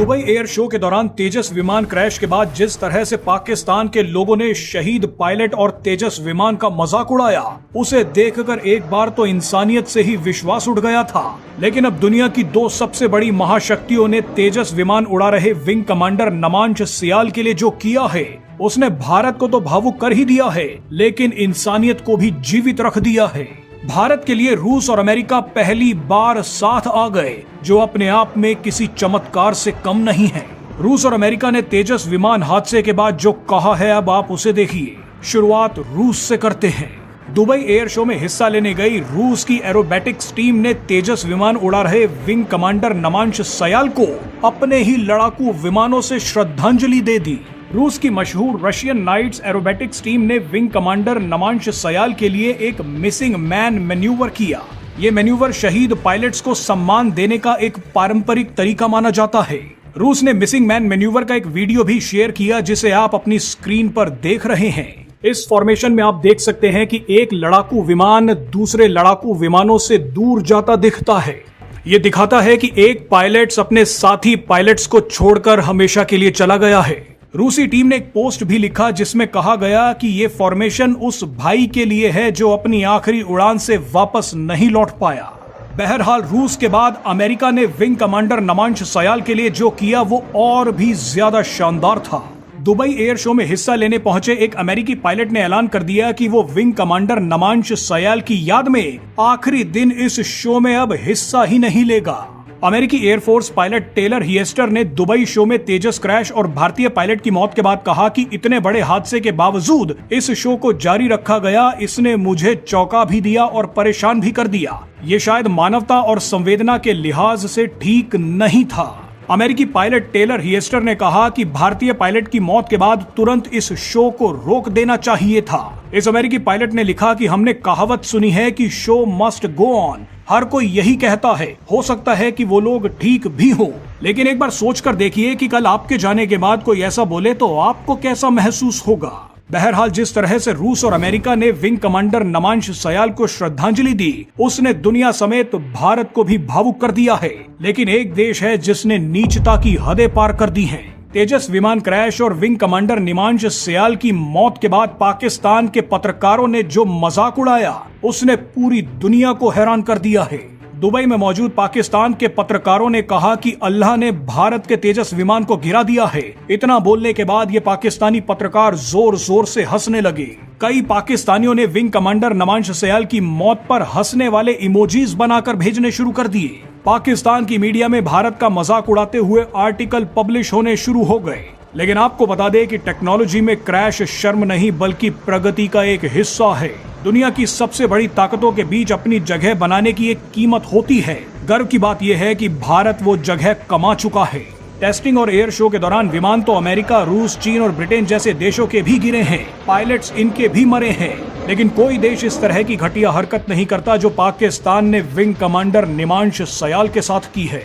Dubai air show के दौरान तेजस विमान क्रैश के बाद जिस तरह से पाकिस्तान के लोगों ने शहीद पायलट और तेजस विमान का मजाक उड़ाया, उसे देखकर एक बार तो इंसानियत से ही विश्वास उठ गया था। लेकिन अब दुनिया की दो सबसे बड़ी महाशक्तियों ने तेजस विमान उड़ा रहे विंग कमांडर नमांश सियाल के लिए जो किया है, उसने भारत को तो भावुक कर ही दिया है, लेकिन इंसानियत को भी जीवित रख दिया है। भारत के लिए रूस और अमेरिका पहली बार साथ आ गए, जो अपने आप में किसी चमत्कार से कम नहीं है। रूस और अमेरिका ने तेजस विमान हादसे के बाद जो कहा है, अब आप उसे देखिए। शुरुआत रूस से करते हैं। दुबई एयर शो में हिस्सा लेने गई रूस की एरोबैटिक्स टीम ने तेजस विमान उड़ा रहे विंग कमांडर नमांश सियाल को अपने ही लड़ाकू विमानों से श्रद्धांजलि दे दी। रूस की मशहूर रशियन नाइट्स एरोबैटिक्स टीम ने विंग कमांडर नमांश सियाल के लिए एक मिसिंग मैन मैन्यूवर किया। ये मैन्यूवर शहीद पायलट्स को सम्मान देने का एक पारंपरिक तरीका माना जाता है। रूस ने मिसिंग मैन मैन्यूवर का एक वीडियो भी शेयर किया, जिसे आप अपनी स्क्रीन पर देख रहे हैं। इस फॉर्मेशन में आप देख सकते हैं कि एक लड़ाकू विमान दूसरे लड़ाकू विमानों से दूर जाता दिखता है। ये दिखाता है कि एक पायलट्स अपने साथी पायलट्स को छोड़कर हमेशा के लिए चला गया है। रूसी टीम ने एक पोस्ट भी लिखा, जिसमें कहा गया कि ये फॉर्मेशन उस भाई के लिए है जो अपनी आखिरी उड़ान से वापस नहीं लौट पाया। बहरहाल रूस के बाद अमेरिका ने विंग कमांडर नमांश सियाल के लिए जो किया वो और भी ज्यादा शानदार था। दुबई एयर शो में हिस्सा लेने पहुंचे एक अमेरिकी पायलट ने ऐलान कर दिया कि वो विंग कमांडर नमांश सियाल की याद में आखिरी दिन इस शो में अब हिस्सा ही नहीं लेगा। अमेरिकी एयरफोर्स पायलट टेलर हिएस्टर ने दुबई शो में तेजस क्रैश और भारतीय पायलट की मौत के बाद कहा कि इतने बड़े हादसे के बावजूद इस शो को जारी रखा गया, इसने मुझे चौंका भी दिया और परेशान भी कर दिया। ये शायद मानवता और संवेदना के लिहाज से ठीक नहीं था। अमेरिकी पायलट टेलर हिएस्टर ने कहा कि भारतीय पायलट की मौत के बाद तुरंत इस शो को रोक देना चाहिए था। इस अमेरिकी पायलट ने लिखा कि हमने कहावत सुनी है कि शो मस्ट गो ऑन। हर कोई यही कहता है। हो सकता है कि वो लोग ठीक भी हो, लेकिन एक बार सोच कर देखिए कि कल आपके जाने के बाद कोई ऐसा बोले तो आपको कैसा महसूस होगा। बहरहाल जिस तरह से रूस और अमेरिका ने विंग कमांडर नमांश सियाल को श्रद्धांजलि दी, उसने दुनिया समेत भारत को भी भावुक कर दिया है। लेकिन एक देश है जिसने नीचता की हदें पार कर दी हैं। तेजस विमान क्रैश और विंग कमांडर नमांश सियाल की मौत के बाद पाकिस्तान के पत्रकारों ने जो मजाक उड़ाया, उसने पूरी दुनिया को हैरान कर दिया है। दुबई में मौजूद पाकिस्तान के पत्रकारों ने कहा कि अल्लाह ने भारत के तेजस विमान को गिरा दिया है। इतना बोलने के बाद ये पाकिस्तानी पत्रकार जोर जोर से हंसने लगे। कई पाकिस्तानियों ने विंग कमांडर नमांश सियाल की मौत पर हंसने वाले इमोजीज बनाकर भेजने शुरू कर दिए। पाकिस्तान की मीडिया में भारत का मजाक उड़ाते हुए आर्टिकल पब्लिश होने शुरू हो गए। लेकिन आपको बता दें कि टेक्नोलॉजी में क्रैश शर्म नहीं बल्कि प्रगति का एक हिस्सा है। दुनिया की सबसे बड़ी ताकतों के बीच अपनी जगह बनाने की एक कीमत होती है। गर्व की बात यह है कि भारत वो जगह कमा चुका है। टेस्टिंग और एयर शो के दौरान विमान तो अमेरिका, रूस, चीन और ब्रिटेन जैसे देशों के भी गिरे हैं, पायलट्स इनके भी मरे हैं, लेकिन कोई देश इस तरह की घटिया हरकत नहीं करता जो पाकिस्तान ने विंग कमांडर नमांश सियाल के साथ की है।